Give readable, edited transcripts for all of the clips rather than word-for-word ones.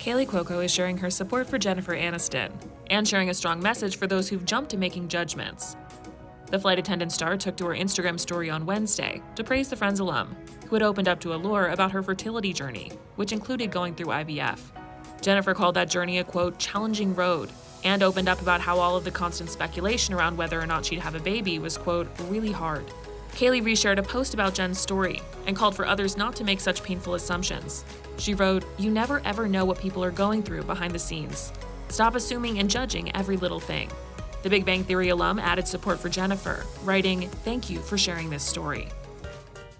Kaley Cuoco is sharing her support for Jennifer Aniston and sharing a strong message for those who've jumped to making judgments. The flight attendant star took to her Instagram story on Wednesday to praise the Friends alum, who had opened up to Allure about her fertility journey, which included going through IVF. Jennifer called that journey a, quote, challenging road, and opened up about how all of the constant speculation around whether or not she'd have a baby was, quote, really hard. Kaley reshared a post about Jen's story and called for others not to make such painful assumptions. She wrote, "You never ever know what people are going through behind the scenes. Stop assuming and judging every little thing." The Big Bang Theory alum added support for Jennifer, writing, "Thank you for sharing this story."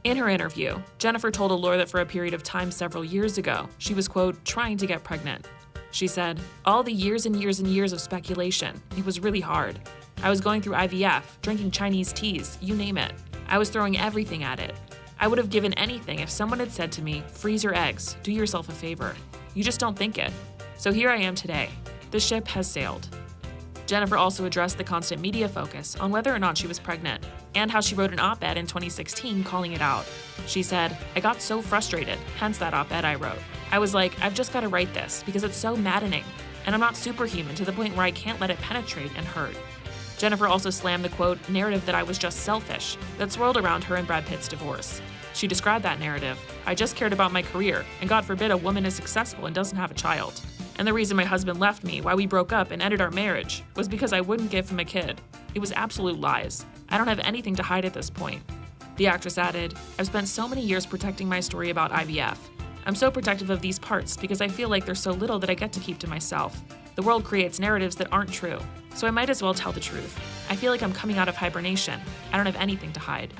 In her interview, Jennifer told Allure that for a period of time several years ago, she was, quote, trying to get pregnant. She said, "All the years and years and years of speculation, it was really hard. I was going through IVF, drinking Chinese teas, you name it. I was throwing everything at it. I would have given anything if someone had said to me, freeze your eggs, do yourself a favor. You just don't think it. So here I am today. The ship has sailed." Jennifer also addressed the constant media focus on whether or not she was pregnant, and how she wrote an op-ed in 2016 calling it out. She said, "I got so frustrated, hence that op-ed I wrote. I was like, I've just got to write this because it's so maddening, and I'm not superhuman to the point where I can't let it penetrate and hurt." Jennifer also slammed the, quote, narrative that I was just selfish that swirled around her and Brad Pitt's divorce. She described that narrative, "I just cared about my career, and God forbid a woman is successful and doesn't have a child. And the reason my husband left me, why we broke up and ended our marriage, was because I wouldn't give him a kid. It was absolute lies. I don't have anything to hide at this point." The actress added, "I've spent so many years protecting my story about IVF. I'm so protective of these parts because I feel like there's so little that I get to keep to myself. The world creates narratives that aren't true, so I might as well tell the truth. I feel like I'm coming out of hibernation. I don't have anything to hide."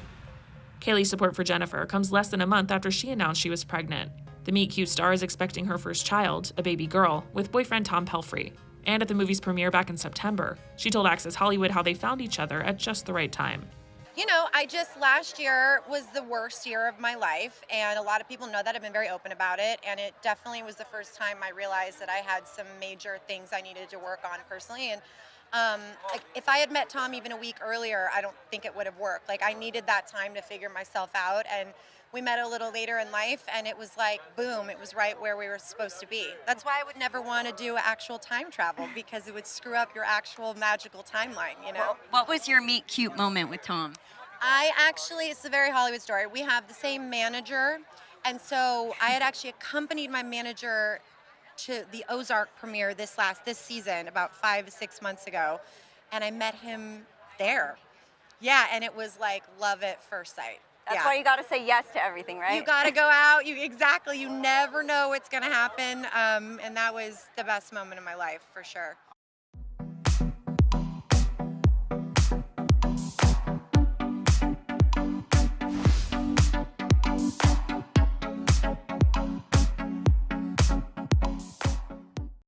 Kaley's support for Jennifer comes less than a month after she announced she was pregnant. The Meet Cute star is expecting her first child, a baby girl, with boyfriend Tom Pelphrey. And at the movie's premiere back in September, she told Access Hollywood how they found each other at just the right time. Last year was the worst year of my life, and a lot of people know that. I've been very open about it, and it definitely was the first time I realized that I had some major things I needed to work on personally. And if I had met Tom even a week earlier, I don't think it would have worked. I needed that time to figure myself out, and we met a little later in life, and it was like, boom, it was right where we were supposed to be. That's why I would never want to do actual time travel, because it would screw up your actual magical timeline, you know? What was your meet cute moment with Tom? It's a very Hollywood story. We have the same manager, and so I had actually accompanied my manager to the Ozark premiere this season about 5 to 6 months ago, and I met him there. Yeah, and it was like love at first sight. That's why you got to say yes to everything, right? You got to go out. You never know what's going to happen, and that was the best moment of my life for sure.